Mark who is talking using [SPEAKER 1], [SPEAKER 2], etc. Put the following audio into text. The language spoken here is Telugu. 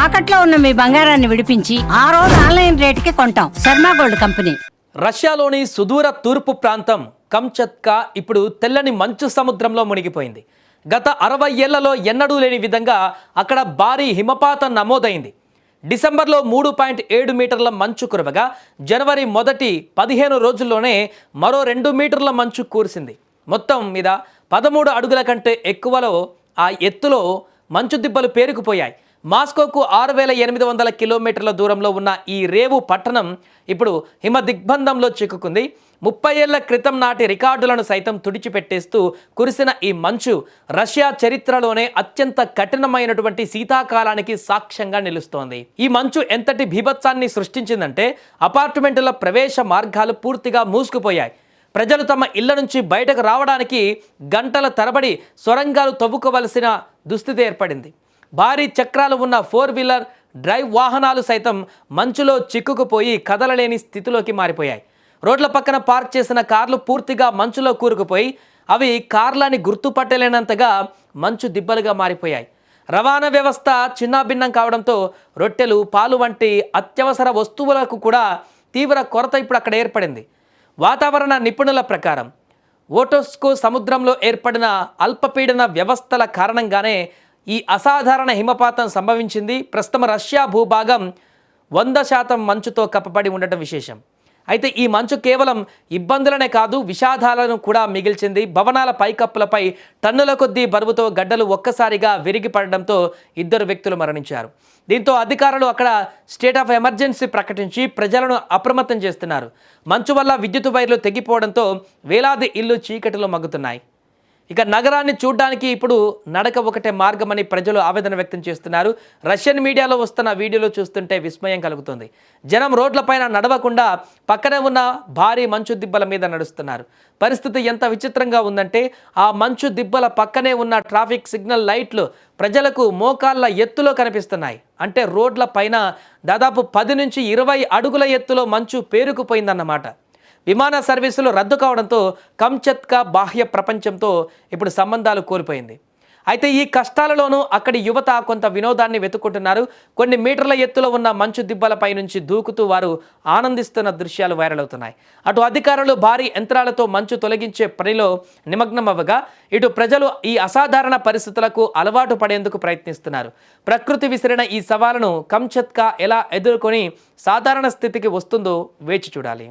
[SPEAKER 1] తాకట్లో ఉన్న మీ బంగారాన్ని విడిపించి ఆ రోజు ఆన్లైన్ రేటుకి కొంటాం. Sharma gold company.
[SPEAKER 2] రష్యాలోని సుదూర తూర్పు ప్రాంతం కమ్చత్కా ఇప్పుడు తెల్లని మంచు సముద్రంలో మునిగిపోయింది. గత 60 ఏళ్లలో ఎన్నడూ లేని విధంగా అక్కడ భారీ హిమపాతం నమోదైంది. డిసెంబర్లో 3.7 మీటర్ల మంచు కురవగా జనవరి మొదటి 15 రోజుల్లోనే మరో 2 మీటర్ల మంచు కురిసింది. మొత్తం మీద 13 అడుగుల కంటే ఎక్కువలో ఆ ఎత్తులో మంచు దిబ్బలు పేరుకుపోయాయి. మాస్కోకు 6800 కిలోమీటర్ల దూరంలో ఉన్న ఈ రేవు పట్టణం ఇప్పుడు హిమ దిగ్బంధంలో చిక్కుకుంది. 30 ఏళ్ల క్రితం నాటి రికార్డులను సైతం తుడిచిపెట్టేస్తూ కురిసిన ఈ మంచు రష్యా చరిత్రలోనే అత్యంత కఠినమైనటువంటి శీతాకాలానికి సాక్ష్యంగా నిలుస్తోంది. ఈ మంచు ఎంతటి బీభత్సాన్ని సృష్టించిందంటే అపార్ట్మెంటుల ప్రవేశ మార్గాలు పూర్తిగా మూసుకుపోయాయి. ప్రజలు తమ ఇళ్ల నుంచి బయటకు రావడానికి గంటల తరబడి సొరంగాలు తవ్వుకోవలసిన దుస్థితి ఏర్పడింది. భారీ చక్రాలు ఉన్న 4 వీలర్ డ్రైవ్ వాహనాలు సైతం మంచులో చిక్కుకుపోయి కదలలేని స్థితిలోకి మారిపోయాయి. రోడ్ల పక్కన పార్క్ చేసిన కార్లు పూర్తిగా మంచులో కూరుకుపోయి అవి కార్లని గుర్తుపట్టలేనంతగా మంచు దిబ్బలుగా మారిపోయాయి. రవాణా వ్యవస్థ చిన్నాభిన్నం కావడంతో రొట్టెలు, పాలు వంటి అత్యవసర వస్తువులకు కూడా తీవ్ర కొరత ఇప్పుడు అక్కడ ఏర్పడింది. వాతావరణ నిపుణుల ప్రకారం ఓటోస్కో సముద్రంలో ఏర్పడిన అల్పపీడన వ్యవస్థల కారణంగానే ఈ అసాధారణ హిమపాతం సంభవించింది. ప్రస్తుతం రష్యా భూభాగం 100% మంచుతో కప్పబడి ఉండటం విశేషం. అయితే ఈ మంచు కేవలం ఇబ్బందులనే కాదు, విషాదాలను కూడా మిగిల్చింది. భవనాల పైకప్పులపై టన్నుల కొద్దీ బరువుతో గడ్డలు ఒక్కసారిగా విరిగిపడడంతో 2 వ్యక్తులు మరణించారు. దీంతో అధికారులు అక్కడ స్టేట్ ఆఫ్ ఎమర్జెన్సీ ప్రకటించి ప్రజలను అప్రమత్తం చేస్తున్నారు. మంచు వల్ల విద్యుత్ వైర్లు తెగిపోవడంతో వేలాది ఇళ్లు చీకటిలో మగ్గుతున్నాయి. ఇక నగరాన్ని చూడ్డానికి ఇప్పుడు నడక ఒకటే మార్గమని ప్రజలు ఆవేదన వ్యక్తం చేస్తున్నారు. రష్యన్ మీడియాలో వస్తున్న వీడియోలు చూస్తుంటే విస్మయం కలుగుతుంది. జనం రోడ్లపైన నడవకుండా పక్కనే ఉన్న భారీ మంచు దిబ్బల మీద నడుస్తున్నారు. పరిస్థితి ఎంత విచిత్రంగా ఉందంటే ఆ మంచు దిబ్బల పక్కనే ఉన్న ట్రాఫిక్ సిగ్నల్ లైట్లు ప్రజలకు మోకాళ్ళ ఎత్తులో కనిపిస్తున్నాయి. అంటే రోడ్ల పైన దాదాపు 10 నుంచి 20 అడుగుల ఎత్తులో మంచు పేరుకుపోయిందన్నమాట. విమాన సర్వీసులు రద్దు కావడంతో కమ్చత్కా బాహ్య ప్రపంచంతో ఇప్పుడు సంబంధాలు కోల్పోయింది. అయితే ఈ కష్టాలలోనూ అక్కడి యువత కొంత వినోదాన్ని వెతుక్కుంటున్నారు. కొన్ని మీటర్ల ఎత్తులో ఉన్న మంచు దిబ్బలపై నుంచి దూకుతూ వారు ఆనందిస్తున్న దృశ్యాలు వైరల్ అవుతున్నాయి. అటు అధికారులు భారీ యంత్రాలతో మంచు తొలగించే పనిలో నిమగ్నం అవ్వగా ఇటు ప్రజలు ఈ అసాధారణ పరిస్థితులకు అలవాటు పడేందుకు ప్రయత్నిస్తున్నారు. ప్రకృతి విసిరిన ఈ సవాలును కమ్చత్కా ఎలా ఎదుర్కొని సాధారణ స్థితికి వస్తుందో వేచి చూడాలి.